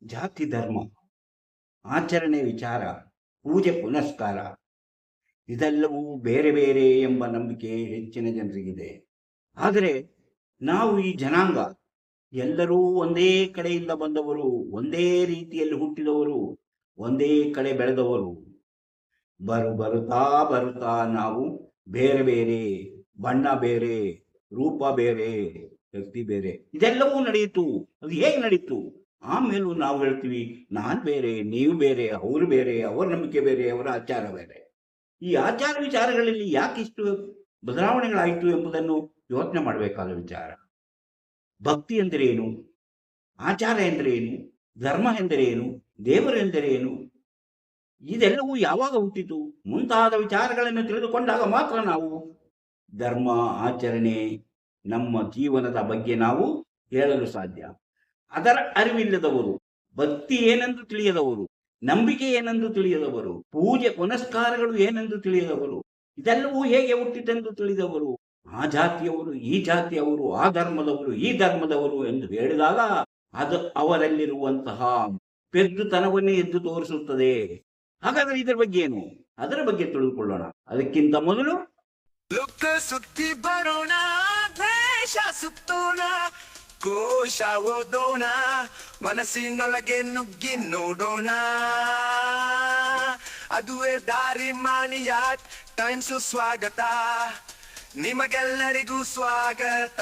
ಜಾತಿ ಧರ್ಮ, ಆಚರಣೆ ವಿಚಾರ, ಪೂಜೆ ಪುನಸ್ಕಾರ ಇದೆಲ್ಲವೂ ಬೇರೆ ಬೇರೆ ಎಂಬ ನಂಬಿಕೆ ಹೆಚ್ಚಿನ ಜನರಿಗಿದೆ. ಆದರೆ ನಾವು ಈ ಜನಾಂಗ ಎಲ್ಲರೂ ಒಂದೇ ಕಡೆಯಿಂದ ಬಂದವರು, ಒಂದೇ ರೀತಿಯಲ್ಲಿ ಹುಟ್ಟಿದವರು, ಒಂದೇ ಕಡೆ ಬೆಳೆದವರು. ಬರುತ್ತಾ ಬರುತ್ತಾ ನಾವು ಬೇರೆ ಬೇರೆ, ಬಣ್ಣ ಬೇರೆ, ರೂಪ ಬೇರೆ, ವ್ಯಕ್ತಿ ಬೇರೆ, ಇದೆಲ್ಲವೂ ನಡೆಯಿತು. ಅದು ಹೇಗೆ ನಡೀತು? ಆಮೇಲೂ ನಾವು ಹೇಳ್ತೀವಿ ನಾನ್ ಬೇರೆ, ನೀವು ಬೇರೆ, ಅವರು ಬೇರೆ, ಅವರ ನಂಬಿಕೆ ಬೇರೆ, ಅವರ ಆಚಾರ ಬೇರೆ. ಈ ಆಚಾರ ವಿಚಾರಗಳಲ್ಲಿ ಯಾಕಿಷ್ಟು ಬದಲಾವಣೆಗಳಾಯಿತು ಎಂಬುದನ್ನು ಯೋಚನೆ ಮಾಡಬೇಕಾದ ವಿಚಾರ. ಭಕ್ತಿ ಎಂದರೆ ಏನು? ಆಚಾರ ಎಂದರೆ ಏನು? ಧರ್ಮ ಎಂದರೆ ಏನು? ದೇವರು ಎಂದರೆ ಏನು? ಇದೆಲ್ಲವೂ ಯಾವಾಗ ಹುಟ್ಟಿತು ಮುಂತಾದ ವಿಚಾರಗಳನ್ನು ತಿಳಿದುಕೊಂಡಾಗ ಮಾತ್ರ ನಾವು ಧರ್ಮ ಆಚರಣೆ, ನಮ್ಮ ಜೀವನದ ಬಗ್ಗೆ ನಾವು ಹೇಳಲು ಸಾಧ್ಯ. ಅದರ ಅರಿವಿಲ್ಲದವರು, ಭಕ್ತಿ ಏನೆಂದು ತಿಳಿಯದವರು, ನಂಬಿಕೆ ಏನೆಂದು ತಿಳಿಯದವರು, ಪೂಜೆ ಪುನಸ್ಕಾರಗಳು ಏನೆಂದು ತಿಳಿಯದವರು, ಇದೆಲ್ಲವೂ ಹೇಗೆ ಹುಟ್ಟಿತೆಂದು ತಿಳಿದವರು, ಆ ಜಾತಿಯವರು, ಈ ಜಾತಿಯವರು, ಆ ಧರ್ಮದವರು, ಈ ಧರ್ಮದವರು ಎಂದು ಹೇಳಿದಾಗ ಅದು ಅವರಲ್ಲಿರುವಂತಹ ಪೆದ್ದುತನವನ್ನೇ ಎದ್ದು ತೋರಿಸುತ್ತದೆ. ಹಾಗಾದ್ರೆ ಇದರ ಬಗ್ಗೆ ಏನು? ಅದರ ಬಗ್ಗೆ ತಿಳಿದುಕೊಳ್ಳೋಣ. ಅದಕ್ಕಿಂತ ಮೊದಲು ಲೋಕ ಸುತ್ತಿ ಬರೋಣ, ದೇಶ ಸುತ್ತೋಣ, ಕೋಶ ಓದೋಣ, ಮನಸ್ಸಿನೊಳಗೆ ನುಗ್ಗಿ ನೋಡೋಣ. ಅದುವೇ ದಾರಿ ಮಾನಿಯ ಟೈಮ್ಸು. ಸ್ವಾಗತ ನಿಮಗೆಲ್ಲರಿಗೂ ಸ್ವಾಗತ.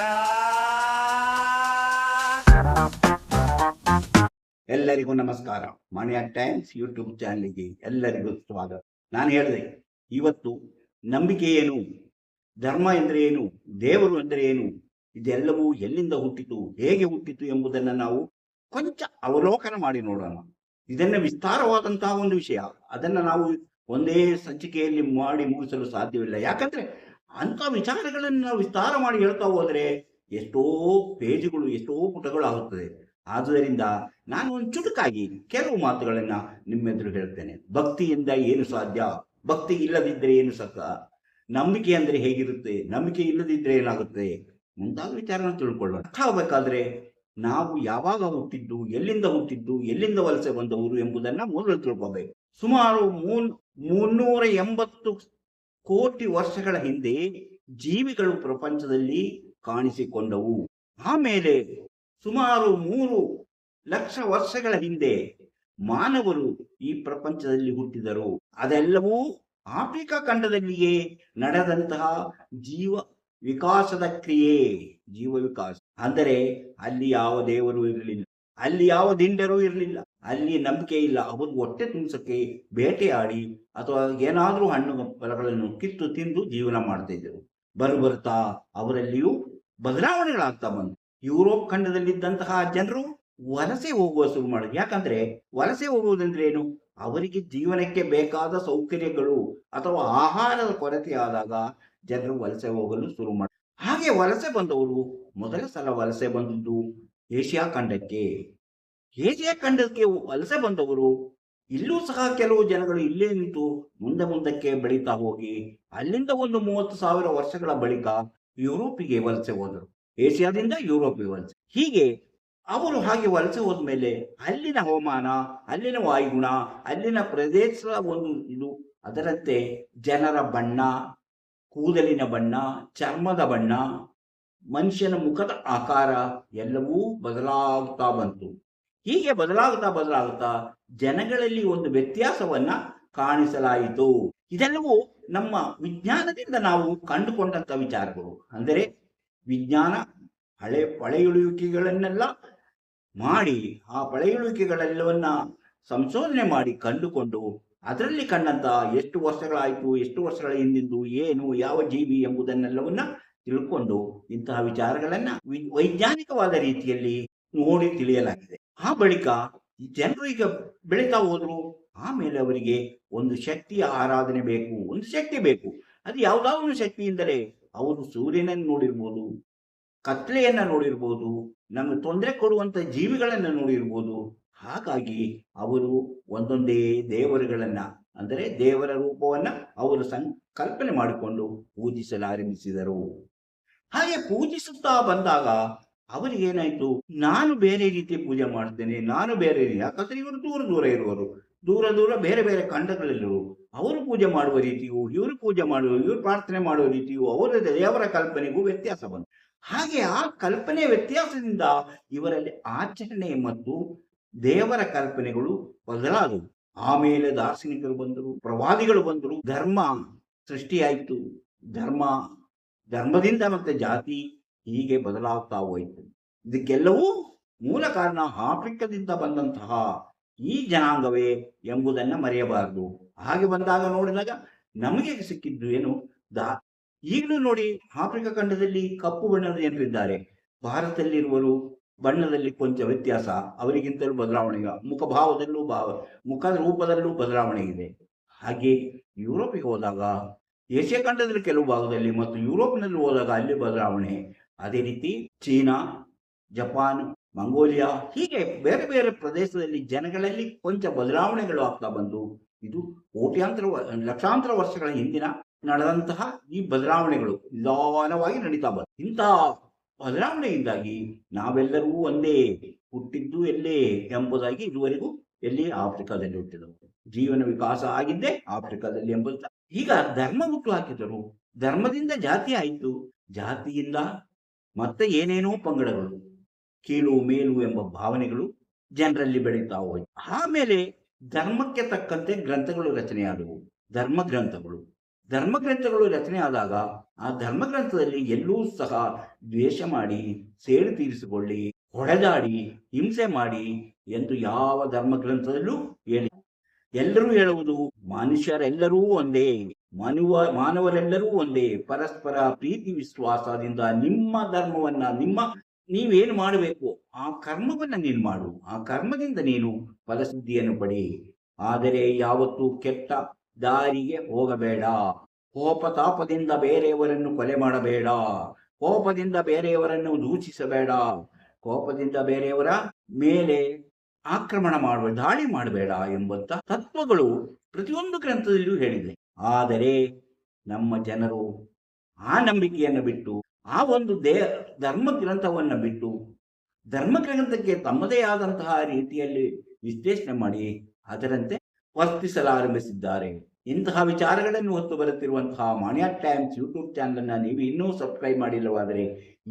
ಎಲ್ಲರಿಗೂ ನಮಸ್ಕಾರ. ಮಾಣಿಯ ಟೈಮ್ಸ್ ಯೂಟ್ಯೂಬ್ ಚಾನಲ್ಗೆ ಎಲ್ಲರಿಗೂ ಸ್ವಾಗತ. ನಾನು ಹೇಳಿದೆ ಇವತ್ತು ನಂಬಿಕೆ ಏನು, ಧರ್ಮ ಎಂದರೆ ಏನು, ದೇವರು ಎಂದರೆ ಏನು, ಇದೆಲ್ಲವೂ ಎಲ್ಲಿಂದ ಹುಟ್ಟಿತು, ಹೇಗೆ ಹುಟ್ಟಿತು ಎಂಬುದನ್ನು ನಾವು ಕೊಂಚ ಅವಲೋಕನ ಮಾಡಿ ನೋಡೋಣ. ಇದನ್ನು ವಿಸ್ತಾರವಾದಂತಹ ಒಂದು ವಿಷಯ, ಅದನ್ನು ನಾವು ಒಂದೇ ಸಂಚಿಕೆಯಲ್ಲಿ ಮಾಡಿ ಮುಗಿಸಲು ಸಾಧ್ಯವಿಲ್ಲ. ಯಾಕಂದ್ರೆ ಅಂಥ ವಿಚಾರಗಳನ್ನು ನಾವು ವಿಸ್ತಾರ ಮಾಡಿ ಹೇಳ್ತಾ ಹೋದರೆ ಎಷ್ಟೋ ಪೇಜುಗಳು, ಎಷ್ಟೋ ಪುಟಗಳು ಆಗುತ್ತದೆ. ಆದುದರಿಂದ ನಾನು ಒಂದು ಚುಟುಕಾಗಿ ಕೆಲವು ಮಾತುಗಳನ್ನು ನಿಮ್ಮೆದುರು ಹೇಳ್ತೇನೆ. ಭಕ್ತಿಯಿಂದ ಏನು ಸಾಧ್ಯ, ಭಕ್ತಿ ಇಲ್ಲದಿದ್ದರೆ ಏನು ಸಕ್ಕ, ನಂಬಿಕೆ ಅಂದರೆ ಹೇಗಿರುತ್ತೆ, ನಂಬಿಕೆ ಇಲ್ಲದಿದ್ದರೆ ಏನಾಗುತ್ತೆ ಮುಂತಾದ ವಿಚಾರನ ತಿಳ್ಕೊಳ್ಳೋಣ. ಅರ್ಥ ಆಗಬೇಕಾದ್ರೆ ನಾವು ಯಾವಾಗ ಹುಟ್ಟಿದ್ದು, ಎಲ್ಲಿಂದ ಹುಟ್ಟಿದ್ದು, ಎಲ್ಲಿಂದ ವಲಸೆ ಬಂದವರು ಎಂಬುದನ್ನು ಮೊದಲು ತಿಳ್ಕೋಬೇಕು. ಸುಮಾರು 380 ಕೋಟಿ ವರ್ಷಗಳ ಹಿಂದೆ ಜೀವಿಗಳು ಪ್ರಪಂಚದಲ್ಲಿ ಕಾಣಿಸಿಕೊಂಡವು. ಆಮೇಲೆ ಸುಮಾರು 3 ಲಕ್ಷ ವರ್ಷಗಳ ಹಿಂದೆ ಮಾನವರು ಈ ಪ್ರಪಂಚದಲ್ಲಿ ಹುಟ್ಟಿದರು. ಅದೆಲ್ಲವೂ ಆಫ್ರಿಕಾ ಖಂಡದಲ್ಲಿಯೇ ನಡೆದಂತಹ ಜೀವ ವಿಕಾಸದ ಕ್ರಿಯೆ. ಜೀವ ವಿಕಾಸ ಅಂದರೆ ಅಲ್ಲಿ ಯಾವ ದೇವರು ಇರಲಿಲ್ಲ, ಅಲ್ಲಿ ಯಾವ ದಿಂಡರೂ ಇರಲಿಲ್ಲ, ಅಲ್ಲಿ ನಂಬಿಕೆ ಇಲ್ಲ. ಅವರು ಹೊಟ್ಟೆ ತುಂಬಿಸಕ್ಕೆ ಬೇಟೆಯಾಡಿ ಅಥವಾ ಏನಾದರೂ ಹಣ್ಣು ಫಲಗಳನ್ನು ಕಿತ್ತು ತಿಂದು ಜೀವನ ಮಾಡ್ತಾ ಇದ್ದರು. ಬರುತ್ತಾ ಅವರಲ್ಲಿಯೂ ಬದಲಾವಣೆಗಳಾಗ್ತಾ ಬಂತು. ಯುರೋಪ್ ಖಂಡದಲ್ಲಿದ್ದಂತಹ ಜನರು ವಲಸೆ ಹೋಗುವ ಶುರು ಮಾಡಿದ್ರು. ಯಾಕಂದ್ರೆ ವಲಸೆ ಹೋಗುವುದಂದ್ರೆ ಏನು? ಅವರಿಗೆ ಜೀವನಕ್ಕೆ ಬೇಕಾದ ಸೌಕರ್ಯಗಳು ಅಥವಾ ಆಹಾರದ ಕೊರತೆ ಆದಾಗ ಜನರು ವಲಸೆ ಹೋಗಲು ಶುರು ಮಾಡಿದ್ರು. ಹಾಗೆ ವಲಸೆ ಬಂದವರು ಮೊದಲ ಸಲ ವಲಸೆ ಬಂದದ್ದು ಏಷ್ಯಾ ಖಂಡಕ್ಕೆ. ಏಷ್ಯಾ ಖಂಡಕ್ಕೆ ವಲಸೆ ಬಂದವರು ಇಲ್ಲೂ ಸಹ ಕೆಲವು ಜನಗಳು ಇಲ್ಲೇ ನಿಂತು ಮುಂದಕ್ಕೆ ಬೆಳೀತಾ ಹೋಗಿ ಅಲ್ಲಿಂದ ಒಂದು 30,000 ವರ್ಷಗಳ ಬಳಿಕ ಯುರೋಪಿಗೆ ವಲಸೆ ಹೋದರು. ಏಷ್ಯಾದಿಂದ ಯುರೋಪಿಗೆ ವಲಸೆ. ಹೀಗೆ ಅವರು ಹಾಗೆ ವಲಸೆ ಹೋದ್ಮೇಲೆ ಅಲ್ಲಿನ ಹವಾಮಾನ, ಅಲ್ಲಿನ ವಾಯುಗುಣ, ಅಲ್ಲಿನ ಪ್ರದೇಶದ ಒಂದು ಇದು, ಅದರಂತೆ ಜನರ ಬಣ್ಣ, ಕೂದಲಿನ ಬಣ್ಣ, ಚರ್ಮದ ಬಣ್ಣ, ಮನುಷ್ಯನ ಮುಖದ ಆಕಾರ ಎಲ್ಲವೂ ಬದಲಾಗುತ್ತಾ ಬಂತು. ಹೀಗೆ ಬದಲಾಗುತ್ತಾ ಜನಗಳಲ್ಲಿ ಒಂದು ವ್ಯತ್ಯಾಸವನ್ನ ಕಾಣಿಸಲಾಯಿತು. ಇದೆಲ್ಲವೂ ನಮ್ಮ ವಿಜ್ಞಾನದಿಂದ ನಾವು ಕಂಡುಕೊಂಡಂತ ವಿಚಾರಗಳು. ಅಂದರೆ ವಿಜ್ಞಾನ ಪಳೆಯುಳಿಕೆಗಳನ್ನೆಲ್ಲ ಮಾಡಿ ಆ ಪಳೆಯುಳಿಕೆಗಳೆಲ್ಲವನ್ನ ಸಂಶೋಧನೆ ಮಾಡಿ ಕಂಡುಕೊಂಡು ಅದರಲ್ಲಿ ಕಂಡಂತ ಎಷ್ಟು ವರ್ಷಗಳಾಯಿತು, ಎಷ್ಟು ವರ್ಷಗಳ ಹಿಂದಿಂದು, ಏನು ಯಾವ ಜೀವಿ ಎಂಬುದನ್ನೆಲ್ಲವನ್ನ ತಿಳ್ಕೊಂಡು ಇಂತಹ ವಿಚಾರಗಳನ್ನ ವೈಜ್ಞಾನಿಕವಾದ ರೀತಿಯಲ್ಲಿ ನೋಡಿ ತಿಳಿಯಲಾಗಿದೆ. ಆ ಬಳಿಕ ಜನರು ಈಗ ಬೆಳೀತಾ ಹೋದ್ರು. ಆಮೇಲೆ ಅವರಿಗೆ ಒಂದು ಶಕ್ತಿಯ ಆರಾಧನೆ ಬೇಕು, ಒಂದು ಶಕ್ತಿ ಬೇಕು. ಅದು ಯಾವುದಾದ್ರು ಒಂದು ಶಕ್ತಿಯಿಂದಲೇ ಅವರು ಸೂರ್ಯನನ್ನು ನೋಡಿರ್ಬೋದು, ಕತ್ಲೆಯನ್ನ ನೋಡಿರ್ಬೋದು, ನಮಗೆ ತೊಂದರೆ ಕೊಡುವಂತ ಜೀವಿಗಳನ್ನ ನೋಡಿರ್ಬೋದು. ಹಾಗಾಗಿ ಅವರು ಒಂದೊಂದೇ ದೇವರುಗಳನ್ನ, ಅಂದರೆ ದೇವರ ರೂಪವನ್ನ ಅವರು ಸಂಕಲ್ಪನೆ ಮಾಡಿಕೊಂಡು ಪೂಜಿಸಲಾರಂಭಿಸಿದರು. ಹಾಗೆ ಪೂಜಿಸುತ್ತಾ ಬಂದಾಗ ಅವರಿಗೇನಾಯ್ತು, ನಾನು ಬೇರೆ ರೀತಿ ಪೂಜೆ ಮಾಡ್ತೇನೆ, ನಾನು ಬೇರೆ ರೀತಿ, ಯಾಕಂದ್ರೆ ಇವರು ದೂರ ದೂರ ಇರುವರು, ದೂರ ದೂರ ಬೇರೆ ಬೇರೆ ಖಂಡಗಳಲ್ಲಿರುವರು. ಅವರು ಪೂಜೆ ಮಾಡುವ ರೀತಿಯು, ಇವರು ಪೂಜೆ ಮಾಡುವ, ಇವರು ಪ್ರಾರ್ಥನೆ ಮಾಡುವ ರೀತಿಯು, ಅವರ ದೇವರ ಕಲ್ಪನೆಗೂ ವ್ಯತ್ಯಾಸ ಬಂತು. ಹಾಗೆ ಆ ಕಲ್ಪನೆ ವ್ಯತ್ಯಾಸದಿಂದ ಇವರಲ್ಲಿ ಆಚರಣೆ ಮತ್ತು ದೇವರ ಕಲ್ಪನೆಗಳು ಬದಲಾದವು. ಆಮೇಲೆ ದಾರ್ಶನಿಕರು ಬಂದರು, ಪ್ರವಾದಿಗಳು ಬಂದರು, ಧರ್ಮ ಸೃಷ್ಟಿಯಾಯಿತು. ಧರ್ಮದಿಂದ ಮತ್ತೆ ಜಾತಿ ಹೀಗೆ ಬದಲಾಗ್ತಾ ಹೋಯಿತು. ಇದಕ್ಕೆಲ್ಲವೂ ಮೂಲ ಕಾರಣ ಆಫ್ರಿಕಾದಿಂದ ಬಂದಂತಹ ಈ ಜನಾಂಗವೇ ಎಂಬುದನ್ನು ಮರೆಯಬಾರದು. ಹಾಗೆ ಬಂದಾಗ ನೋಡಿದಾಗ ನಮಗೆ ಸಿಕ್ಕಿದ್ದು ಏನು, ಈಗಲೂ ನೋಡಿ, ಆಫ್ರಿಕಾ ಖಂಡದಲ್ಲಿ ಕಪ್ಪು ಬಣ್ಣದ ಜನರಿದ್ದಾರೆ, ಭಾರತದಲ್ಲಿರುವರು ಬಣ್ಣದಲ್ಲಿ ಕೊಂಚ ವ್ಯತ್ಯಾಸ, ಅವರಿಗಿಂತಲೂ ಬದಲಾವಣೆ, ಮುಖಭಾವದಲ್ಲೂ ಮುಖದ ರೂಪದಲ್ಲೂ ಬದಲಾವಣೆ ಇದೆ. ಹಾಗೆ ಯುರೋಪಿಗೆ ಹೋದಾಗ, ಏಷ್ಯಾ ಖಂಡದಲ್ಲಿ ಕೆಲವು ಭಾಗದಲ್ಲಿ ಮತ್ತು ಯುರೋಪ್ನಲ್ಲಿ ಹೋದಾಗ ಅಲ್ಲಿ ಬದಲಾವಣೆ. ಅದೇ ರೀತಿ ಚೀನಾ, ಜಪಾನ್, ಮಂಗೋಲಿಯಾ, ಹೀಗೆ ಬೇರೆ ಬೇರೆ ಪ್ರದೇಶದಲ್ಲಿ ಜನಗಳಲ್ಲಿ ಕೊಂಚ ಬದಲಾವಣೆಗಳು ಆಗ್ತಾ ಬಂದು, ಇದು ಲಕ್ಷಾಂತರ ವರ್ಷಗಳ ಹಿಂದಿನ ನಡೆದಂತಹ ಈ ಬದಲಾವಣೆಗಳು ನಿಧಾನವಾಗಿ ನಡೀತಾ ಬಂತು. ಇಂತಹ ಬದಲಾವಣೆಯಿಂದಾಗಿ ನಾವೆಲ್ಲರೂ ಒಂದೇ, ಹುಟ್ಟಿದ್ದು ಎಲ್ಲೇ ಎಂಬುದಾಗಿ ಇದುವರೆಗೂ ಎಲ್ಲಿ ಆಫ್ರಿಕಾದಲ್ಲಿ ಹುಟ್ಟಿದವು. ಜೀವನ ವಿಕಾಸ ಆಗಿದ್ದೇ ಆಫ್ರಿಕಾದಲ್ಲಿ ಎಂಬುದು. ಈಗ ಧರ್ಮ ಹುಟ್ಟು ಹಾಕಿದರು, ಧರ್ಮದಿಂದ ಜಾತಿ ಆಯಿತು, ಜಾತಿಯಿಂದ ಮತ್ತೆ ಏನೇನೋ ಪಂಗಡಗಳು, ಕೀಳು ಮೇಲು ಎಂಬ ಭಾವನೆಗಳು ಜನರಲ್ಲಿ ಬೆಳೀತಾ ಹೋಯ್ತು. ಆಮೇಲೆ ಧರ್ಮಕ್ಕೆ ತಕ್ಕಂತೆ ಗ್ರಂಥಗಳು ರಚನೆಯಾದವು, ಧರ್ಮಗ್ರಂಥಗಳು ರಚನೆ ಆದಾಗ ಆ ಧರ್ಮಗ್ರಂಥದಲ್ಲಿ ಎಲ್ಲೂ ಸಹ ದ್ವೇಷ ಮಾಡಿ, ಸೇಡು ತೀರಿಸಿಕೊಳ್ಳಿ, ಹೊಡೆದಾಡಿ, ಹಿಂಸೆ ಮಾಡಿ ಎಂದು ಯಾವ ಧರ್ಮಗ್ರಂಥದಲ್ಲೂ ಹೇಳಿ. ಎಲ್ಲರೂ ಹೇಳುವುದು ಮನುಷ್ಯರೆಲ್ಲರೂ ಒಂದೇ, ಮಾನವರೆಲ್ಲರೂ ಒಂದೇ, ಪರಸ್ಪರ ಪ್ರೀತಿ ವಿಶ್ವಾಸದಿಂದ ನಿಮ್ಮ ಧರ್ಮವನ್ನ, ನೀವೇನು ಮಾಡಬೇಕು ಆ ಕರ್ಮವನ್ನ ನೀನು ಮಾಡು, ಆ ಕರ್ಮದಿಂದ ನೀನು ಫಲಸಿದ್ಧಿಯನ್ನು ಪಡಿ. ಆದರೆ ಯಾವತ್ತೂ ಕೆಟ್ಟ ದಾರಿಗೆ ಹೋಗಬೇಡ, ಕೋಪತಾಪದಿಂದ ಬೇರೆಯವರನ್ನು ಕೊಲೆ ಮಾಡಬೇಡ, ಕೋಪದಿಂದ ಬೇರೆಯವರನ್ನು ದೂಷಿಸಬೇಡ, ಕೋಪದಿಂದ ಬೇರೆಯವರ ಮೇಲೆ ಆಕ್ರಮಣ ಮಾಡಬೇಡ, ದಾಳಿ ಮಾಡಬೇಡ ಎಂಬಂತ ತತ್ವಗಳು ಪ್ರತಿಯೊಂದು ಗ್ರಂಥದಲ್ಲಿಯೂ ಹೇಳಿದೆ. ಆದರೆ ನಮ್ಮ ಜನರು ಆ ನಂಬಿಕೆಯನ್ನು ಬಿಟ್ಟು, ಆ ಒಂದು ಧರ್ಮ ಗ್ರಂಥವನ್ನು ಬಿಟ್ಟು, ಧರ್ಮಗ್ರಂಥಕ್ಕೆ ತಮ್ಮದೇ ಆದಂತಹ ರೀತಿಯಲ್ಲಿ ವಿಶ್ಲೇಷಣೆ ಮಾಡಿ ಅದರಂತೆ ವರ್ತಿಸಲಾರಂಭಿಸಿದ್ದಾರೆ. ಇಂತಹ ವಿಚಾರಗಳನ್ನು ಹೊತ್ತು ಬರುತ್ತಿರುವಂತಹ ಮಾಣಿಯಾ ಟೈಮ್ಸ್ ಯೂಟ್ಯೂಬ್ ಚಾನಲ್ ನೀವು ಇನ್ನೂ ಸಬ್ಸ್ಕ್ರೈಬ್ ಮಾಡಿಲ್ಲವಾದರೆ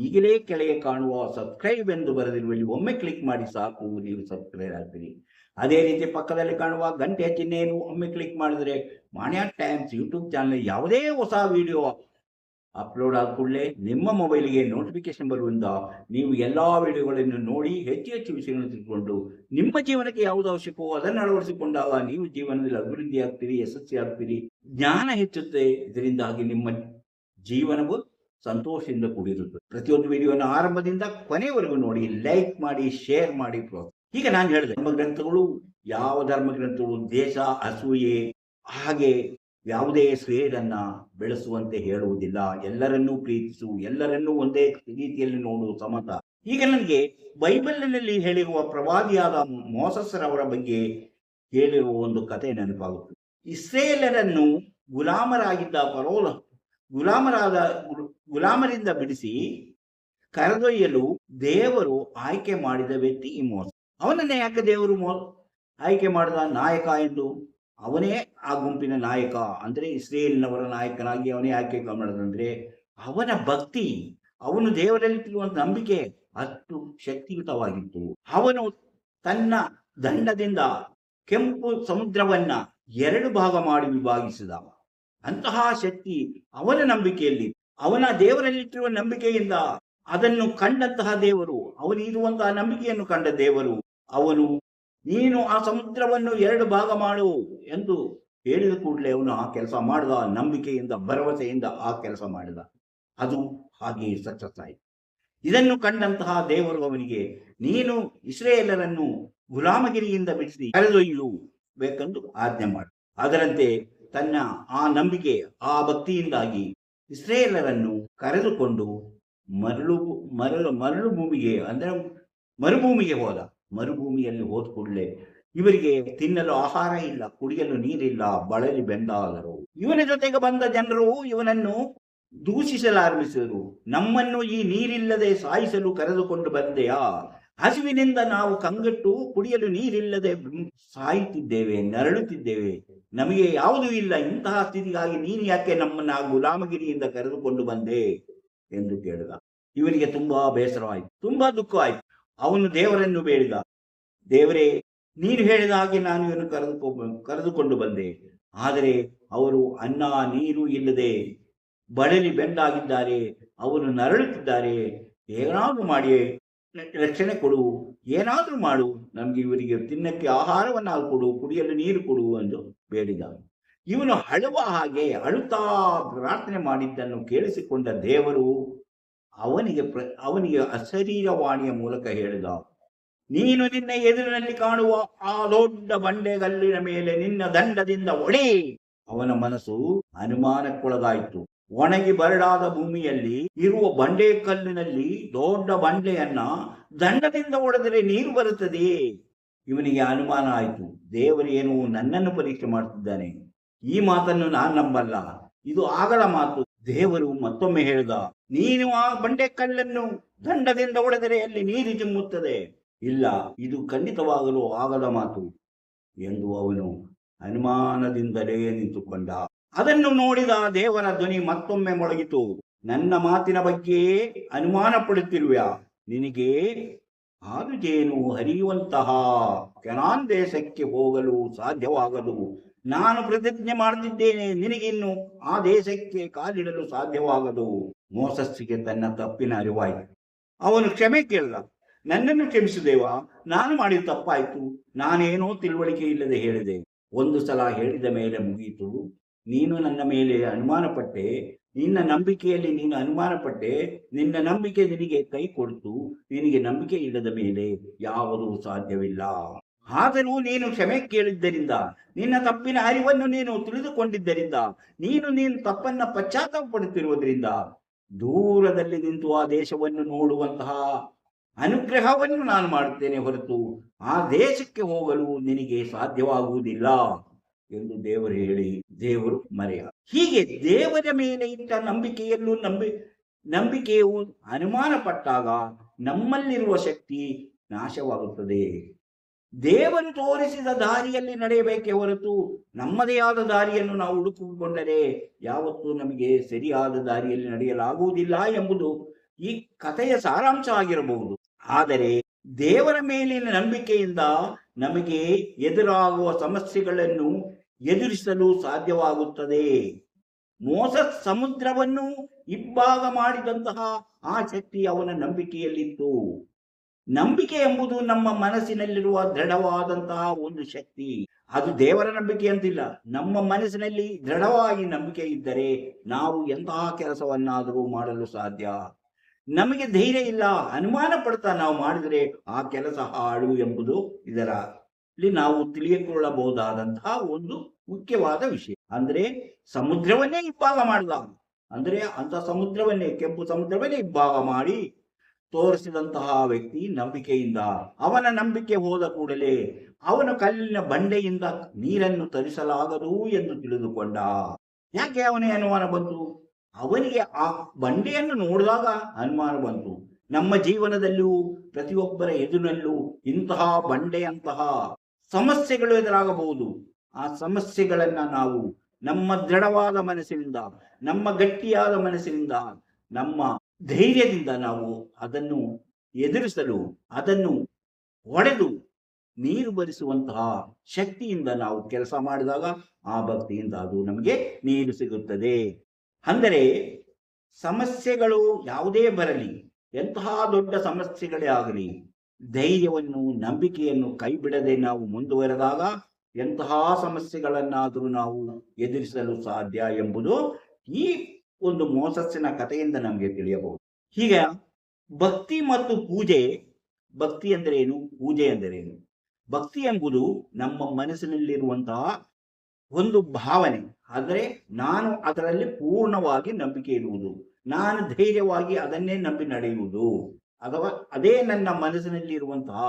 ಈಗಲೇ ಕೆಳಗೆ ಕಾಣುವ ಸಬ್ಸ್ಕ್ರೈಬ್ ಎಂದು ಬರೆದಿರುವಲ್ಲಿ ಒಮ್ಮೆ ಕ್ಲಿಕ್ ಮಾಡಿ ಸಾಕು, ನೀವು ಸಬ್ಸ್ಕ್ರೈಬ್ ಆಗ್ತೀರಿ. ಅದೇ ರೀತಿ ಪಕ್ಕದಲ್ಲಿ ಕಾಣುವ ಗಂಟೆಯ ಚಿಹ್ನೆಯನ್ನು ಒಮ್ಮೆ ಕ್ಲಿಕ್ ಮಾಡಿದರೆ ಮಾಣಿಯಾ ಟೈಮ್ಸ್ ಯೂಟ್ಯೂಬ್ ಚಾನಲ್ ಯಾವುದೇ ಹೊಸ ವಿಡಿಯೋ ಅಪ್ಲೋಡ್ ಆದ ಕೂಡಲೇ ನಿಮ್ಮ ಮೊಬೈಲ್ಗೆ ನೋಟಿಫಿಕೇಶನ್ ಬರುವುದರಿಂದ ನೀವು ಎಲ್ಲಾ ವಿಡಿಯೋಗಳನ್ನು ನೋಡಿ ಹೆಚ್ಚು ಹೆಚ್ಚು ವಿಷಯಗಳನ್ನು ತಿಳ್ಕೊಂಡು ನಿಮ್ಮ ಜೀವನಕ್ಕೆ ಯಾವುದು ಅವಶ್ಯಕವೋ ಅದನ್ನು ಅಳವಡಿಸಿಕೊಂಡಾಗ ನೀವು ಜೀವನದಲ್ಲಿ ಅಭಿವೃದ್ಧಿ ಆಗ್ತೀರಿ, ಯಶಸ್ವಿ ಆಗ್ತೀರಿ, ಜ್ಞಾನ ಹೆಚ್ಚುತ್ತೆ. ಇದರಿಂದಾಗಿ ನಿಮ್ಮ ಜೀವನವು ಸಂತೋಷದಿಂದ ಕೂಡಿರುತ್ತದೆ. ಪ್ರತಿಯೊಂದು ವಿಡಿಯೋನ ಆರಂಭದಿಂದ ಕೊನೆಯವರೆಗೂ ನೋಡಿ, ಲೈಕ್ ಮಾಡಿ, ಶೇರ್ ಮಾಡಿ. ಈಗ ನಾನು ಹೇಳಿದೆ, ಧರ್ಮಗ್ರಂಥಗಳು ಯಾವ ಧರ್ಮಗ್ರಂಥಗಳು ದೇಶ, ಅಸೂಯೆ, ಹಾಗೆ ಯಾವುದೇ ಸ್ವೇರನ್ನ ಬೆಳೆಸುವಂತೆ ಹೇಳುವುದಿಲ್ಲ. ಎಲ್ಲರನ್ನೂ ಪ್ರೀತಿಸು, ಎಲ್ಲರನ್ನೂ ಒಂದೇ ರೀತಿಯಲ್ಲಿ ನೋಡು, ಸಮತ. ಈಗ ನನಗೆ ಬೈಬಲ್ನಲ್ಲಿ ಹೇಳಿರುವ ಪ್ರವಾದಿಯಾದ ಮೋಸಸ್ರವರ ಬಗ್ಗೆ ಹೇಳಿರುವ ಒಂದು ಕಥೆ ನೆನಪಾಗುತ್ತದೆ. ಇಸ್ರೇಲರನ್ನು ಗುಲಾಮರಿಂದ ಬಿಡಿಸಿ ಕರೆದೊಯ್ಯಲು ದೇವರು ಆಯ್ಕೆ ಮಾಡಿದ ವ್ಯಕ್ತಿ ಈ ಮೋಸ. ಅವನನ್ನೇ ಯಾಕೆ ದೇವರು ಆಯ್ಕೆ ಮಾಡಿದ ನಾಯಕ ಎಂದು? ಅವನೇ ಆ ಗುಂಪಿನ ನಾಯಕ, ಅಂದ್ರೆ ಇಸ್ರೇಲಿನವರ ನಾಯಕನಾಗಿ ಅವನೇ ಆಯ್ಕೆ ಮಾಡಿದಂದ್ರೆ ಅವನ ಭಕ್ತಿ, ಅವನು ದೇವರಲ್ಲಿರುವಂತ ನಂಬಿಕೆ ಅಷ್ಟು ಶಕ್ತಿಯುತವಾಗಿತ್ತು. ಅವನು ತನ್ನ ದಂಡದಿಂದ ಕೆಂಪು ಸಮುದ್ರವನ್ನ 2 ಭಾಗ ಮಾಡಿ ವಿಭಾಗಿಸಿದ. ಅಂತಹ ಶಕ್ತಿ ಅವನ ನಂಬಿಕೆಯಲ್ಲಿ, ಅವನ ದೇವರಲ್ಲಿಟ್ಟಿರುವ ನಂಬಿಕೆಯಿಂದ ಅದನ್ನು ಕಂಡಂತಹ ದೇವರು, ಅವನಿರುವಂತಹ ನಂಬಿಕೆಯನ್ನು ಕಂಡ ದೇವರು, ಅವನು ನೀನು ಆ ಸಮುದ್ರವನ್ನು 2 ಭಾಗ ಮಾಡು ಎಂದು ಹೇಳಿದ ಕೂಡಲೇ ಅವನು ಆ ಕೆಲಸ ಮಾಡಿದ. ನಂಬಿಕೆಯಿಂದ, ಭರವಸೆಯಿಂದ ಆ ಕೆಲಸ ಮಾಡಿದ. ಅದು ಹಾಗೆ ಸಕ್ಸಸ್ ಆಯಿತು. ಇದನ್ನು ಕಂಡಂತಹ ದೇವರು ಅವನಿಗೆ, ನೀನು ಇಸ್ರೇಲರನ್ನು ಗುಲಾಮಗಿರಿಯಿಂದ ಬಿಡಿಸಿ ಕರೆದೊಯ್ಯಬೇಕೆಂದು ಆಜ್ಞೆ ಮಾಡು. ಅದರಂತೆ ತನ್ನ ಆ ನಂಬಿಕೆ, ಆ ಭಕ್ತಿಯಿಂದಾಗಿ ಇಸ್ರೇಲರನ್ನು ಕರೆದುಕೊಂಡು ಮರಳು ಭೂಮಿಗೆ, ಅಂದ್ರೆ ಮರುಭೂಮಿಗೆ ಹೋದ. ಮರುಭೂಮಿಯಲ್ಲಿ ಹೋದ ಕೂಡಲೇ ಇವರಿಗೆ ತಿನ್ನಲು ಆಹಾರ ಇಲ್ಲ, ಕುಡಿಯಲು ನೀರಿಲ್ಲ, ಬಳಲಿ ಬೆಂದಾದರು. ಇವನ ಜೊತೆಗೆ ಬಂದ ಜನರು ಇವನನ್ನು ದೂಷಿಸಲಾರಂಭಿಸಿದರು. ನಮ್ಮನ್ನು ಈ ನೀರಿಲ್ಲದೆ ಸಾಯಿಸಲು ಕರೆದುಕೊಂಡು ಬಂದೆಯಾ? ಹಸಿವಿನಿಂದ ನಾವು ಕಂಗೆಟ್ಟು ಕುಡಿಯಲು ನೀರಿಲ್ಲದೆ ಸಾಯುತ್ತಿದ್ದೇವೆ, ನರಳುತ್ತಿದ್ದೇವೆ. ನಮಗೆ ಯಾವುದೂ ಇಲ್ಲ. ಇಂತಹ ಸ್ಥಿತಿಗಾಗಿ ನೀನು ಯಾಕೆ ನಮ್ಮನ್ನ ಗುಲಾಮಗಿರಿಯಿಂದ ಕರೆದುಕೊಂಡು ಬಂದೆ ಎಂದು ಕೇಳಿದ. ಇವನಿಗೆ ತುಂಬಾ ಬೇಸರವಾಯಿತು, ತುಂಬಾ ದುಃಖವಾಯಿತು. ಅವನು ದೇವರನ್ನು ಬೇಡಿದ. ದೇವರೇ, ನೀನು ಹೇಳಿದ ಹಾಗೆ ನಾನು ಇವನು ಕರೆದುಕೊಂಡು ಬಂದೆ. ಆದರೆ ಅವರು ಅನ್ನ ನೀರು ಇಲ್ಲದೆ ಬಳಲಿ ಬೆಂಡಾಗಿದ್ದಾರೆ, ಅವರು ನರಳುತ್ತಿದ್ದಾರೆ. ಏನಾದರೂ ಮಾಡಿ ರಕ್ಷಣೆ ಕೊಡು, ಏನಾದರೂ ಮಾಡು, ನಮ್ಗೆ ಇವರಿಗೆ ತಿನ್ನಕ್ಕೆ ಆಹಾರವನ್ನಾಗಿ ಕೊಡು, ಕುಡಿಯಲು ನೀರು ಕೊಡು ಎಂದು ಬೇಡಿದ. ಇವನು ಅಳುವ ಹಾಗೆ ಅಳುತ್ತಾ ಪ್ರಾರ್ಥನೆ ಮಾಡಿದ್ದನ್ನು ಕೇಳಿಸಿಕೊಂಡ ದೇವರು ಅವನಿಗೆ ಅಶರೀರವಾಣಿಯ ಮೂಲಕ ಹೇಳಿದ, ನೀನು ನಿನ್ನ ಎದುರಿನಲ್ಲಿ ಕಾಣುವ ಆ ದೊಡ್ಡ ಬಂಡೆಗಲ್ಲಿನ ಮೇಲೆ ನಿನ್ನ ದಂಡದಿಂದ ಹೊಡೆ. ಅವನ ಮನಸ್ಸು ಅನುಮಾನಕ್ಕೊಳಗಾಯಿತು. ಒಣಗಿ ಬರಡಾದ ಭೂಮಿಯಲ್ಲಿ ಇರುವ ಬಂಡೆ ಕಲ್ಲಿನಲ್ಲಿ ದೊಡ್ಡ ಬಂಡೆಯನ್ನ ದಂಡದಿಂದ ಹೊಡೆದರೆ ನೀರು ಬರುತ್ತದೆ. ಇವನಿಗೆ ಅನುಮಾನ ಆಯಿತು, ದೇವರೇನು ನನ್ನನ್ನು ಪರೀಕ್ಷೆ ಮಾಡ್ತಿದ್ದಾನೆ, ಈ ಮಾತನ್ನು ನಾನು ನಂಬಲ್ಲ, ಇದು ಆಗದ ಮಾತು. ದೇವರು ಮತ್ತೊಮ್ಮೆ ಹೇಳಿದ, ನೀನು ಆ ಬಂಡೆ ಕಲ್ಲನ್ನು ದಂಡದಿಂದ ಹೊಡೆದರೆ ಅಲ್ಲಿ ನೀರು ಚಿಮ್ಮುತ್ತದೆ. ಇಲ್ಲ, ಇದು ಖಂಡಿತವಾಗಲು ಆಗದ ಮಾತು ಎಂದು ಅವನು ಅನುಮಾನದಿಂದಲೇ ನಿಂತುಕೊಂಡ. ಅದನ್ನು ನೋಡಿದ ದೇವರ ಧ್ವನಿ ಮತ್ತೊಮ್ಮೆ ಮೊಳಗಿತು, ನನ್ನ ಮಾತಿನ ಬಗ್ಗೆ ಅನುಮಾನ ಪಡುತ್ತಿರುವ್ಯಾ? ನಿನಗೆ ಹಾಲುಜೇನು ಹರಿಯುವಂತಹ ಕೆನಾನ್ ದೇಶಕ್ಕೆ ಹೋಗಲು ಸಾಧ್ಯವಾಗದು. ನಾನು ಪ್ರತಿಜ್ಞೆ ಮಾಡುತ್ತಿದ್ದೇನೆ, ನಿನಗಿನ್ನು ಆ ದೇಶಕ್ಕೆ ಕಾಲಿಡಲು ಸಾಧ್ಯವಾಗದು. ಮೋಸಸ್ಸಿಗೆ ತನ್ನ ತಪ್ಪಿನ ಅರಿವಾಯಿತು. ಅವನು ಕ್ಷಮೆ ಕೇಳಿದ. ನನ್ನನ್ನು ಕ್ಷಮಿಸು ದೇವಾ, ನಾನು ಮಾಡಿದ ತಪ್ಪಾಯ್ತು, ನಾನೇನೋ ತಿಳುವಳಿಕೆ ಇಲ್ಲದೆ ಹೇಳಿದೆ. ಒಂದು ಸಲ ಹೇಳಿದ ಮೇಲೆ ಮುಗಿಯಿತು. ನೀನು ನನ್ನ ಮೇಲೆ ಅನುಮಾನ ಪಟ್ಟೆ, ನಿನ್ನ ನಂಬಿಕೆಯಲ್ಲಿ ನೀನು ಅನುಮಾನ ಪಟ್ಟೆ, ನಿನ್ನ ನಂಬಿಕೆ ನಿನಗೆ ಕೈ ಕೊಡ್ತು. ನಿನಗೆ ನಂಬಿಕೆ ಇಲ್ಲದ ಮೇಲೆ ಯಾವುದೂ ಸಾಧ್ಯವಿಲ್ಲ. ಆದರೂ ನೀನು ಕ್ಷಮೆ ಕೇಳಿದ್ದರಿಂದ, ನಿನ್ನ ತಪ್ಪಿನ ಅರಿವನ್ನು ನೀನು ತಿಳಿದುಕೊಂಡಿದ್ದರಿಂದ, ನೀನು ತಪ್ಪನ್ನ ಪಶ್ಚಾತ್ತಾಪ ಪಡುತ್ತಿರುವುದರಿಂದ ದೂರದಲ್ಲಿ ನಿಂತು ಆ ದೇಶವನ್ನು ನೋಡುವಂತಹ ಅನುಗ್ರಹವನ್ನು ನಾನು ಮಾಡುತ್ತೇನೆ ಹೊರತು ಆ ದೇಶಕ್ಕೆ ಹೋಗಲು ನಿನಗೆ ಸಾಧ್ಯವಾಗುವುದಿಲ್ಲ ಎಂದು ದೇವರು ಹೇಳಿ ದೇವರು ಮರೆಯ. ಹೀಗೆ ದೇವರ ಮೇಲೆ ಇಟ್ಟ ನಂಬಿಕೆಯು ಅನುಮಾನ ಪಟ್ಟಾಗ ನಮ್ಮಲ್ಲಿರುವ ಶಕ್ತಿ ನಾಶವಾಗುತ್ತದೆ. ದೇವರು ತೋರಿಸಿದ ದಾರಿಯಲ್ಲಿ ನಡೆಯಬೇಕೇ ಹೊರತು ನಮ್ಮದೇ ಆದ ದಾರಿಯನ್ನು ನಾವು ಹುಡುಕಿಕೊಂಡರೆ ಯಾವತ್ತೂ ನಮಗೆ ಸರಿಯಾದ ದಾರಿಯಲ್ಲಿ ನಡೆಯಲಾಗುವುದಿಲ್ಲ ಎಂಬುದು ಈ ಕಥೆಯ ಸಾರಾಂಶ ಆಗಿರಬಹುದು. ಆದರೆ ದೇವರ ಮೇಲಿನ ನಂಬಿಕೆಯಿಂದ ನಮಗೆ ಎದುರಾಗುವ ಸಮಸ್ಯೆಗಳನ್ನು ಎದುರಿಸಲು ಸಾಧ್ಯವಾಗುತ್ತದೆ. ಮೋಸ ಸಮುದ್ರವನ್ನು ಇಬ್ಬಾಗ ಮಾಡಿದಂತಹ ಆ ಶಕ್ತಿ ಅವನ ನಂಬಿಕೆಯಲ್ಲಿತ್ತು. ನಂಬಿಕೆ ಎಂಬುದು ನಮ್ಮ ಮನಸ್ಸಿನಲ್ಲಿರುವ ದೃಢವಾದಂತಹ ಒಂದು ಶಕ್ತಿ. ಅದು ದೇವರ ನಂಬಿಕೆ ಅಂತಿಲ್ಲ. ನಮ್ಮ ಮನಸ್ಸಿನಲ್ಲಿ ದೃಢವಾಗಿ ನಂಬಿಕೆ ಇದ್ದರೆ ನಾವು ಎಂತಹ ಕೆಲಸವನ್ನಾದರೂ ಮಾಡಲು ಸಾಧ್ಯ. ನಮಗೆ ಧೈರ್ಯ ಇಲ್ಲ, ಅನುಮಾನ ಪಡ್ತಾ ನಾವು ಮಾಡಿದರೆ ಆ ಕೆಲಸ ಹಾಳು ಎಂಬುದು ಇದರಲ್ಲಿ ನಾವು ತಿಳಿದುಕೊಳ್ಳಬಹುದಾದಂತಹ ಒಂದು ಮುಖ್ಯವಾದ ವಿಷಯ. ಅಂದ್ರೆ ಸಮುದ್ರವನ್ನೇ ಇಬ್ಬಾಗ ಮಾಡ್ದ, ಅಂದ್ರೆ ಅಂತ ಸಮುದ್ರವನ್ನೇ, ಕೆಂಪು ಸಮುದ್ರವನ್ನೇ ಇಬ್ಬಾಗ ಮಾಡಿ ತೋರಿಸಿದಂತಹ ವ್ಯಕ್ತಿ ನಂಬಿಕೆಯಿಂದ, ಅವನ ನಂಬಿಕೆ ಹೋದ ಕೂಡಲೇ ಅವನ ಕಲ್ಲಿನ ಬಂಡೆಯಿಂದ ನೀರನ್ನು ತರಿಸಲಾಗದು ಎಂದು ತಿಳಿದುಕೊಂಡ. ಯಾಕೆ ಅವನಿಗೆ ಅನುಮಾನ ಬಂತು? ಅವನಿಗೆ ಆ ಬಂಡೆಯನ್ನು ನೋಡಿದಾಗ ಅನುಮಾನ ಬಂತು. ನಮ್ಮ ಜೀವನದಲ್ಲೂ ಪ್ರತಿಯೊಬ್ಬರ ಎದುರಿನಲ್ಲೂ ಇಂತಹ ಬಂಡೆಯಂತಹ ಸಮಸ್ಯೆಗಳು ಎದುರಾಗಬಹುದು. ಆ ಸಮಸ್ಯೆಗಳನ್ನ ನಾವು ನಮ್ಮ ದೃಢವಾದ ಮನಸ್ಸಿನಿಂದ, ನಮ್ಮ ಗಟ್ಟಿಯಾದ ಮನಸ್ಸಿನಿಂದ, ನಮ್ಮ ಧೈರ್ಯದಿಂದ ನಾವು ಅದನ್ನು ಎದುರಿಸಲು, ಅದನ್ನು ಒಡೆದು ನೀರು ಬರಿಸುವಂತಹ ಶಕ್ತಿಯಿಂದ ನಾವು ಕೆಲಸ ಮಾಡಿದಾಗ ಆ ಭಕ್ತಿಯಿಂದ ಅದು ನಮಗೆ ನೀರು ಸಿಗುತ್ತದೆ. ಅಂದರೆ ಸಮಸ್ಯೆಗಳು ಯಾವುದೇ ಬರಲಿ, ಎಂತಹ ದೊಡ್ಡ ಸಮಸ್ಯೆಗಳೇ ಆಗಲಿ, ಧೈರ್ಯವನ್ನು, ನಂಬಿಕೆಯನ್ನು ಕೈ ಬಿಡದೆ ನಾವು ಮುಂದುವರೆದಾಗ ಎಂತಹ ಸಮಸ್ಯೆಗಳನ್ನಾದರೂ ನಾವು ಎದುರಿಸಲು ಸಾಧ್ಯ ಎಂಬುದು ಈ ಒಂದು ಮೋಸಸ್ಸಿನ ಕಥೆಯಿಂದ ನಮಗೆ ತಿಳಿಯಬಹುದು. ಹೀಗೆ ಭಕ್ತಿ ಮತ್ತು ಪೂಜೆ, ಭಕ್ತಿ ಅಂದರೆ ಏನು, ಪೂಜೆ ಎಂದರೇನು? ಭಕ್ತಿ ಎಂಬುದು ನಮ್ಮ ಮನಸ್ಸಿನಲ್ಲಿರುವಂತಹ ಒಂದು ಭಾವನೆ. ಆದರೆ ನಾನು ಅದರಲ್ಲಿ ಪೂರ್ಣವಾಗಿ ನಂಬಿಕೆ ಇರುವುದು, ನಾನು ಧೈರ್ಯವಾಗಿ ಅದನ್ನೇ ನಂಬಿ ನಡೆಯುವುದು, ಅಥವಾ ಅದೇ ನನ್ನ ಮನಸ್ಸಿನಲ್ಲಿ ಇರುವಂತಹ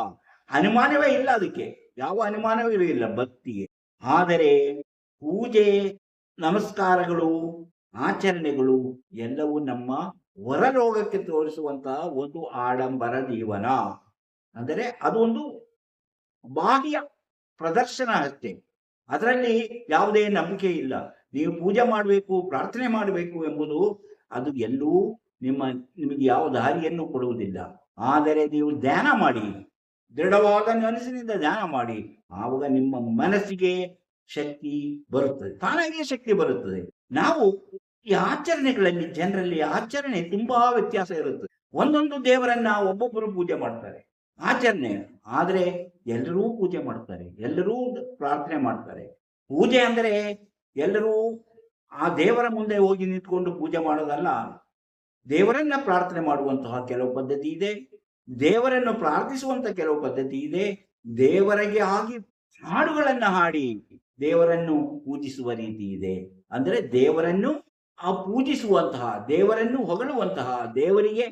ಅನುಮಾನವೇ ಇಲ್ಲ, ಅದಕ್ಕೆ ಯಾವ ಅನುಮಾನವೂ ಇರಲಿಲ್ಲ ಭಕ್ತಿಗೆ. ಆದರೆ ಪೂಜೆ, ನಮಸ್ಕಾರಗಳು, ಆಚರಣೆಗಳು ಎಲ್ಲವೂ ನಮ್ಮ ಹೊರಲೋಕಕ್ಕೆ ತೋರಿಸುವಂತಹ ಒಂದು ಆಡಂಬರ ಜೀವನ. ಅಂದರೆ ಅದು ಒಂದು ಬಾಹ್ಯ ಪ್ರದರ್ಶನ ಅಷ್ಟೇ. ಅದರಲ್ಲಿ ಯಾವುದೇ ನಂಬಿಕೆ ಇಲ್ಲ. ನೀವು ಪೂಜೆ ಮಾಡಬೇಕು, ಪ್ರಾರ್ಥನೆ ಮಾಡಬೇಕು ಎಂಬುದು ಅದು ಎಲ್ಲೂ ನಿಮಗೆ ಯಾವ ದಾರಿಯನ್ನು ಕೊಡುವುದಿಲ್ಲ. ಆದರೆ ನೀವು ಧ್ಯಾನ ಮಾಡಿ, ದೃಢವಾದ ಮನಸ್ಸಿನಿಂದ ಧ್ಯಾನ ಮಾಡಿ, ಆವಾಗ ನಿಮ್ಮ ಮನಸ್ಸಿಗೆ ಶಕ್ತಿ ಬರುತ್ತದೆ, ತಾನಾಗಿಯೇ ಶಕ್ತಿ ಬರುತ್ತದೆ. ನಾವು ಈ ಆಚರಣೆಗಳಲ್ಲಿ, ಜನರಲ್ಲಿ ಆಚರಣೆ ತುಂಬಾ ವ್ಯತ್ಯಾಸ ಇರುತ್ತದೆ. ಒಂದೊಂದು ದೇವರನ್ನ ಒಬ್ಬೊಬ್ಬರು ಪೂಜೆ ಮಾಡ್ತಾರೆ, ಆಚರಣೆ. ಆದರೆ ಎಲ್ಲರೂ ಪೂಜೆ ಮಾಡ್ತಾರೆ, ಎಲ್ಲರೂ ಪ್ರಾರ್ಥನೆ ಮಾಡ್ತಾರೆ. ಪೂಜೆ ಅಂದರೆ ಎಲ್ಲರೂ ಆ ದೇವರ ಮುಂದೆ ಹೋಗಿ ನಿಂತ್ಕೊಂಡು ಪೂಜೆ ಮಾಡೋದಲ್ಲ. ದೇವರನ್ನ ಪ್ರಾರ್ಥನೆ ಮಾಡುವಂತಹ ಕೆಲವು ಪದ್ಧತಿ ಇದೆ, ದೇವರನ್ನು ಪ್ರಾರ್ಥಿಸುವಂತ ಕೆಲವು ಪದ್ಧತಿ ಇದೆ. ದೇವರಿಗೆ ಆಗಿ ಹಾಡುಗಳನ್ನ ಹಾಡಿ ದೇವರನ್ನು ಪೂಜಿಸುವ ರೀತಿ ಇದೆ. ಅಂದ್ರೆ ದೇವರನ್ನು ಪೂಜಿಸುವಂತಹ, ದೇವರನ್ನು ಹೊಗಳುವಂತಹ, ದೇವರಿಗೆ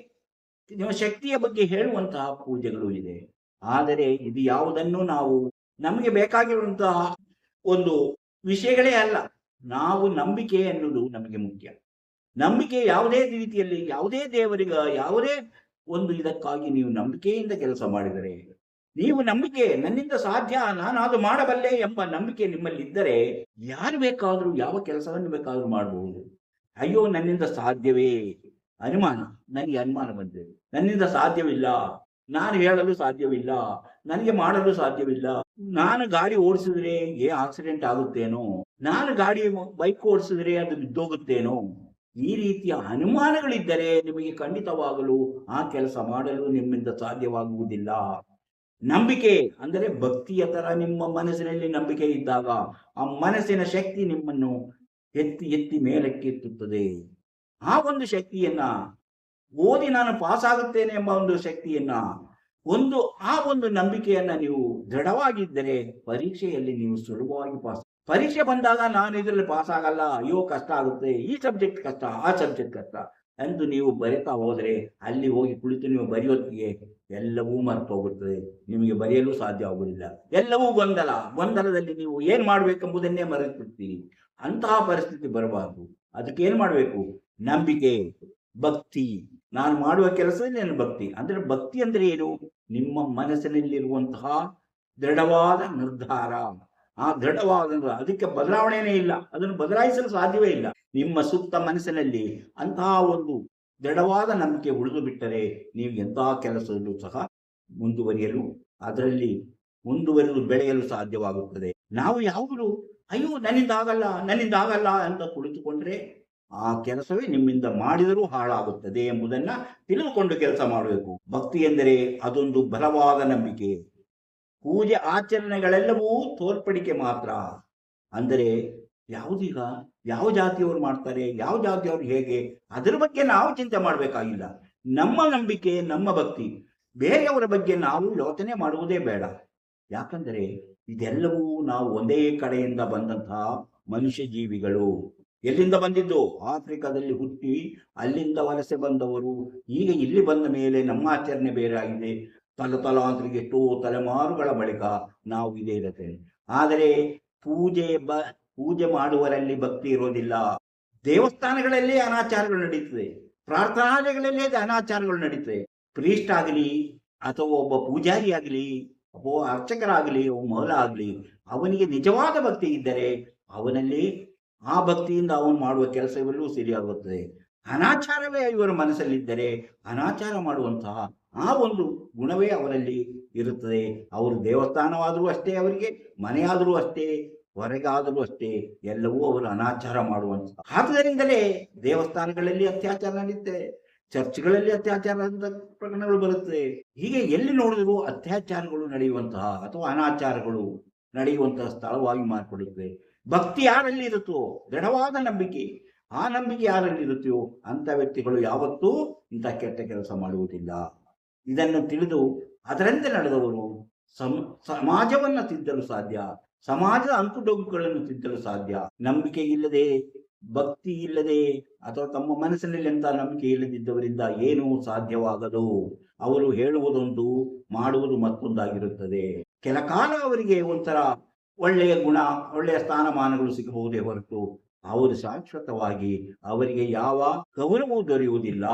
ಶಕ್ತಿಯ ಬಗ್ಗೆ ಹೇಳುವಂತಹ ಪೂಜೆಗಳು ಇದೆ. ಆದರೆ ಇದು ಯಾವುದನ್ನು ನಾವು ನಮಗೆ ಬೇಕಾಗಿರುವಂತಹ ಒಂದು ವಿಷಯಗಳೇ ಅಲ್ಲ. ನಾವು ನಂಬಿಕೆ ಎನ್ನುವುದು ನಮಗೆ ಮುಖ್ಯ. ನಂಬಿಕೆ ಯಾವುದೇ ರೀತಿಯಲ್ಲಿ, ಯಾವುದೇ ದೇವರಿಗ, ಯಾವುದೇ ಒಂದು ಇದಕ್ಕಾಗಿ ನೀವು ನಂಬಿಕೆಯಿಂದ ಕೆಲಸ ಮಾಡಿದರೆ, ನೀವು ನಂಬಿಕೆ ನನ್ನಿಂದ ಸಾಧ್ಯ, ನಾನು ಅದು ಮಾಡಬಲ್ಲೆ ಎಂಬ ನಂಬಿಕೆ ನಿಮ್ಮಲ್ಲಿ ಇದ್ದರೆ ಯಾರು ಬೇಕಾದರೂ ಯಾವ ಕೆಲಸವನ್ನು ಬೇಕಾದರೂ ಮಾಡಬಹುದು. ಅಯ್ಯೋ ನನ್ನಿಂದ ಸಾಧ್ಯವೇ, ಅನುಮಾನ, ನನಗೆ ಅನುಮಾನ ಬಂದಿದೆ, ನನ್ನಿಂದ ಸಾಧ್ಯವಿಲ್ಲ, ನಾನು ಹೇಳಲು ಸಾಧ್ಯವಿಲ್ಲ, ನನಗೆ ಮಾಡಲು ಸಾಧ್ಯವಿಲ್ಲ, ನಾನು ಗಾಡಿ ಓಡಿಸಿದ್ರೆ ಆಕ್ಸಿಡೆಂಟ್ ಆಗುತ್ತೇನೋ, ನಾನು ಬೈಕ್ ಓಡಿಸಿದ್ರೆ ಅದು ಬಿದ್ದೋಗುತ್ತೇನೋ, ಈ ರೀತಿಯ ಅನುಮಾನಗಳಿದ್ದರೆ ನಿಮಗೆ ಖಂಡಿತವಾಗಲು ಆ ಕೆಲಸ ಮಾಡಲು ನಿಮ್ಮಿಂದ ಸಾಧ್ಯವಾಗುವುದಿಲ್ಲ. ನಂಬಿಕೆ ಅಂದರೆ ಭಕ್ತಿಯ ತರ ನಿಮ್ಮ ಮನಸ್ಸಿನಲ್ಲಿ ನಂಬಿಕೆ ಇದ್ದಾಗ ಆ ಮನಸ್ಸಿನ ಶಕ್ತಿ ನಿಮ್ಮನ್ನು ಎತ್ತಿ ಎತ್ತಿ ಮೇಲಕ್ಕೆತ್ತುತ್ತದೆ. ಆ ಒಂದು ಶಕ್ತಿಯನ್ನ ಓದಿ ನಾನು ಪಾಸ್ ಆಗುತ್ತೇನೆ ಎಂಬ ಒಂದು ಶಕ್ತಿಯನ್ನ, ಆ ಒಂದು ನಂಬಿಕೆಯನ್ನ ನೀವು ದೃಢವಾಗಿದ್ದರೆ ಪರೀಕ್ಷೆಯಲ್ಲಿ ನೀವು ಸುಲಭವಾಗಿ ಪಾಸ್. ಪರೀಕ್ಷೆ ಬಂದಾಗ ನಾನು ಇದರಲ್ಲಿ ಪಾಸ್ ಆಗಲ್ಲ, ಅಯ್ಯೋ ಕಷ್ಟ ಆಗುತ್ತೆ, ಈ ಸಬ್ಜೆಕ್ಟ್ ಕಷ್ಟ, ಆ ಸಬ್ಜೆಕ್ಟ್ ಕಷ್ಟ ಎಂದು ನೀವು ಬರಿತಾ ಹೋದ್ರೆ ಅಲ್ಲಿ ಹೋಗಿ ಕುಳಿತು ನೀವು ಬರೆಯೋದಕ್ಕೆ ಎಲ್ಲವೂ ಮರೆತು ಹೋಗುತ್ತದೆ. ನಿಮಗೆ ಬರೆಯಲು ಸಾಧ್ಯ ಆಗುವುದಿಲ್ಲ. ಎಲ್ಲವೂ ಗೊಂದಲದಲ್ಲಿ ನೀವು ಏನ್ ಮಾಡ್ಬೇಕೆಂಬುದನ್ನೇ ಮರೆತುಬಿಡ್ತೀರಿ. ಅಂತಹ ಪರಿಸ್ಥಿತಿ ಬರಬಾರದು. ಅದಕ್ಕೆ ಏನ್ ಮಾಡ್ಬೇಕು? ನಂಬಿಕೆ, ಭಕ್ತಿ. ನಾನು ಮಾಡುವ ಕೆಲಸದಲ್ಲಿ ನನ್ನ ಭಕ್ತಿ. ಅಂದ್ರೆ ಭಕ್ತಿ ಅಂದ್ರೆ ಏನು? ನಿಮ್ಮ ಮನಸ್ಸಿನಲ್ಲಿರುವಂತಹ ದೃಢವಾದ ನಿರ್ಧಾರ. ಆ ದೃಢವಾದ, ಅದಕ್ಕೆ ಬದಲಾವಣೆನೇ ಇಲ್ಲ, ಅದನ್ನು ಬದಲಾಯಿಸಲು ಸಾಧ್ಯವೇ ಇಲ್ಲ. ನಿಮ್ಮ ಸುತ್ತ ಮನಸ್ಸಿನಲ್ಲಿ ಅಂತಹ ಒಂದು ದೃಢವಾದ ನಂಬಿಕೆ ಉಳಿದು ಬಿಟ್ಟರೆ ನೀವು ಎಂತಹ ಕೆಲಸದಲ್ಲೂ ಸಹ ಅದರಲ್ಲಿ ಮುಂದುವರಿದು ಬೆಳೆಯಲು ಸಾಧ್ಯವಾಗುತ್ತದೆ. ನಾವು ಯಾವಾಗಲೂ ಅಯ್ಯೋ ನನ್ನಿಂದ ಆಗಲ್ಲ ಅಂತ ಕುಳಿತುಕೊಂಡ್ರೆ ಆ ಕೆಲಸವೇ ನಿಮ್ಮಿಂದ ಮಾಡಿದರೂ ಹಾಳಾಗುತ್ತದೆ ಎಂಬುದನ್ನ ತಿಳಿದುಕೊಂಡು ಕೆಲಸ ಮಾಡಬೇಕು. ಭಕ್ತಿ ಎಂದರೆ ಅದೊಂದು ಬಲವಾದ ನಂಬಿಕೆ. ಪೂಜೆ ಆಚರಣೆಗಳೆಲ್ಲವೂ ತೋರ್ಪಡಿಕೆ ಮಾತ್ರ. ಅಂದರೆ ಯಾವುದೀಗ ಯಾವ ಜಾತಿಯವರು ಮಾಡ್ತಾರೆ, ಯಾವ ಜಾತಿಯವರು ಹೇಗೆ, ಅದರ ಬಗ್ಗೆ ನಾವು ಚಿಂತೆ ಮಾಡಬೇಕಾಗಿಲ್ಲ. ನಮ್ಮ ನಂಬಿಕೆ, ನಮ್ಮ ಭಕ್ತಿ, ಬೇರೆಯವರ ಬಗ್ಗೆ ನಾವು ಯೋಚನೆ ಮಾಡುವುದೇ ಬೇಡ. ಯಾಕಂದರೆ ಇದೆಲ್ಲವೂ ನಾವು ಒಂದೇ ಕಡೆಯಿಂದ ಬಂದಂತಹ ಮನುಷ್ಯ ಜೀವಿಗಳು. ಎಲ್ಲಿಂದ ಬಂದಿದ್ದು? ಆಫ್ರಿಕಾದಲ್ಲಿ ಹುಟ್ಟಿ ಅಲ್ಲಿಂದ ವಲಸೆ ಬಂದವರು. ಈಗ ಇಲ್ಲಿ ಬಂದ ಮೇಲೆ ನಮ್ಮ ಆಚರಣೆ ಬೇರೆ ಆಗಿದೆ. ತಲಾಂತರಿಗೆ ಎಷ್ಟೋ ತಲೆಮಾರುಗಳ ಬಳಿಕ ನಾವು ಇದೇ ಇರುತ್ತೇವೆ. ಆದರೆ ಪೂಜೆ ಮಾಡುವರಲ್ಲಿ ಭಕ್ತಿ ಇರೋದಿಲ್ಲ. ದೇವಸ್ಥಾನಗಳಲ್ಲಿ ಅನಾಚಾರಗಳು ನಡೀತದೆ, ಪ್ರಾರ್ಥನಾಲಯಗಳಲ್ಲಿ ಅನಾಚಾರಗಳು ನಡೀತದೆ. ಪ್ರೀಸ್ಟ್ ಆಗಲಿ ಅಥವಾ ಒಬ್ಬ ಪೂಜಾರಿ ಆಗಲಿ, ಒಬ್ಬ ಅರ್ಚಕರಾಗಲಿ, ಒಬ್ಬ ಮೌಲ ಆಗಲಿ, ಅವನಿಗೆ ನಿಜವಾದ ಭಕ್ತಿ ಇದ್ದರೆ ಅವನಲ್ಲಿ ಆ ಭಕ್ತಿಯಿಂದ ಅವನು ಮಾಡುವ ಕೆಲಸವೆಲ್ಲೂ ಸರಿಯಾಗುತ್ತದೆ. ಅನಾಚಾರವೇ ಇವರ ಮನಸ್ಸಲ್ಲಿದ್ದರೆ ಅನಾಚಾರ ಮಾಡುವಂತಹ ಆ ಒಂದು ಗುಣವೇ ಅವರಲ್ಲಿ ಇರುತ್ತದೆ. ಅವರು ದೇವಸ್ಥಾನವಾದರೂ ಅಷ್ಟೇ, ಅವರಿಗೆ ಮನೆಯಾದರೂ ಅಷ್ಟೇ, ಹೊರಗಾದರೂ ಅಷ್ಟೇ, ಎಲ್ಲವೂ ಅವರು ಅನಾಚಾರ ಮಾಡುವಂತ. ಆದ್ದರಿಂದಲೇ ದೇವಸ್ಥಾನಗಳಲ್ಲಿ ಅತ್ಯಾಚಾರ ನಡೆಯುತ್ತೆ, ಚರ್ಚ್ಗಳಲ್ಲಿ ಅತ್ಯಾಚಾರದ ಪ್ರಕರಣಗಳು ಬರುತ್ತದೆ. ಹೀಗೆ ಎಲ್ಲಿ ನೋಡಿದ್ರು ಅತ್ಯಾಚಾರಗಳು ನಡೆಯುವಂತಹ ಅಥವಾ ಅನಾಚಾರಗಳು ನಡೆಯುವಂತಹ ಸ್ಥಳವಾಗಿ ಮಾರ್ಪಡುತ್ತದೆ. ಭಕ್ತಿ ಯಾರಲ್ಲಿ ಇರುತ್ತೋ, ದೃಢವಾದ ನಂಬಿಕೆ, ಆ ನಂಬಿಕೆ ಯಾರಲ್ಲಿ ಇರುತ್ತೆಯೋ ಅಂತ ವ್ಯಕ್ತಿಗಳು ಯಾವತ್ತೂ ಇಂಥ ಕೆಟ್ಟ ಕೆಲಸ ಮಾಡುವುದಿಲ್ಲ. ಇದನ್ನು ತಿಳಿದು ಅದರಂತೆ ನಡೆದವರು ಸಮಾಜವನ್ನು ತಿದ್ದಲು ಸಾಧ್ಯ, ಸಮಾಜದ ಅಂಕುಡೊಂಕುಗಳನ್ನು ತಿದ್ದಲು ಸಾಧ್ಯ. ನಂಬಿಕೆ ಇಲ್ಲದೆ, ಭಕ್ತಿ ಇಲ್ಲದೆ ಅಥವಾ ತಮ್ಮ ಮನಸ್ಸಿನಲ್ಲಿ ಅಂತ ನಂಬಿಕೆ ಇಲ್ಲದಿದ್ದವರಿಂದ ಏನೂ ಸಾಧ್ಯವಾಗದು. ಅವರು ಹೇಳುವುದೊಂದು, ಮಾಡುವುದು ಮತ್ತೊಂದಾಗಿರುತ್ತದೆ. ಕೆಲ ಕಾಲ ಅವರಿಗೆ ಒಂಥರ ಒಳ್ಳೆಯ ಗುಣ, ಒಳ್ಳೆಯ ಸ್ಥಾನಮಾನಗಳು ಸಿಗಬಹುದೇ ಹೊರತು ಅವರು ಶಾಶ್ವತವಾಗಿ ಅವರಿಗೆ ಯಾವ ಗೌರವವೂ ದೊರೆಯುವುದಿಲ್ಲ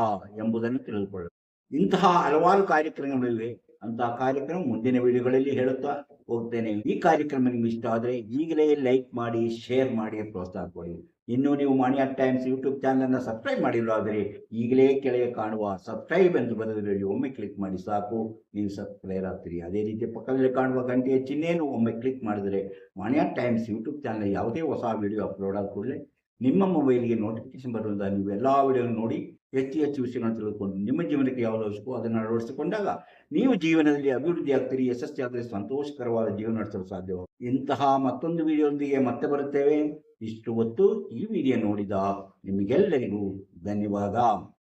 ಎಂಬುದನ್ನು ತಿಳಿದುಕೊಳ್ಳ. ಇಂತಹ ಹಲವಾರು ಕಾರ್ಯಕ್ರಮಗಳಿವೆ. ಅಂತಹ ಕಾರ್ಯಕ್ರಮ ಮುಂದಿನ ವಿಡಿಯೋಗಳಲ್ಲಿ ಹೇಳುತ್ತಾ ಹೋಗ್ತೇನೆ. ಈ ಕಾರ್ಯಕ್ರಮ ನಿಮ್ಗೆ ಇಷ್ಟ ಆದರೆ ಈಗಲೇ ಲೈಕ್ ಮಾಡಿ, ಶೇರ್ ಮಾಡಿ, ಪ್ರೋತ್ಸಾಹ ಕೊಡಿ. ಇನ್ನು ನೀವು ಮಣಿ ಅಟ್ ಟೈಮ್ಸ್ ಯೂಟ್ಯೂಬ್ ಚಾನಲ್ ಅನ್ನು ಸಬ್ಸ್ಕ್ರೈಬ್ ಮಾಡಿಲ್ಲವಾದರೆ ಈಗಲೇ ಕೆಳಗೆ ಕಾಣುವ ಸಬ್ಸ್ಕ್ರೈಬ್ ಎಂದು ಬರೆದಿರುವ ಒಮ್ಮೆ ಕ್ಲಿಕ್ ಮಾಡಿ ಸಾಕು, ನೀವು ಸಬ್ಸ್ಕ್ರೈಬ್ ಆಗ್ತೀರಿ. ಅದೇ ರೀತಿ ಪಕ್ಕದಲ್ಲಿ ಕಾಣುವ ಗಂಟೆಯ ಚಿಹ್ನೆಯನ್ನು ಒಮ್ಮೆ ಕ್ಲಿಕ್ ಮಾಡಿದರೆ ಮಣಿ ಅಟ್ ಟೈಮ್ಸ್ ಯೂಟ್ಯೂಬ್ ಚಾನಲ್ ಯಾವುದೇ ಹೊಸ ವಿಡಿಯೋ ಅಪ್ಲೋಡ್ ಆದ ಕೂಡಲೇ ನಿಮ್ಮ ಮೊಬೈಲ್ಗೆ ನೋಟಿಫಿಕೇಶನ್ ಬರುವುದರಿಂದ ನೀವು ಎಲ್ಲ ವಿಡಿಯೋ ನೋಡಿ ಹೆಚ್ಚು ಹೆಚ್ಚು ವಿಷಯಗಳನ್ನು ತಿಳಿದುಕೊಂಡು ನಿಮ್ಮ ಜೀವನಕ್ಕೆ ಯಾವುದು ಅವಶ್ಯಕೋ ಅದನ್ನು ಅಳವಡಿಸಿಕೊಂಡಾಗ ನೀವು ಜೀವನದಲ್ಲಿ ಅಭಿವೃದ್ಧಿ ಆಗ್ತೀರಿ, ಯಶಸ್ವಿ ಆದರೆ ಸಂತೋಷಕರವಾದ ಜೀವನ ನಡೆಸಲು ಸಾಧ್ಯ. ಇಂತಹ ಮತ್ತೊಂದು ವಿಡಿಯೋದೊಂದಿಗೆ ಮತ್ತೆ ಬರುತ್ತೇವೆ. ಇಷ್ಟು ಹೊತ್ತು ಈ ವಿಡಿಯೋ ನೋಡಿದ ನಿಮಗೆಲ್ಲರಿಗೂ ಧನ್ಯವಾದ.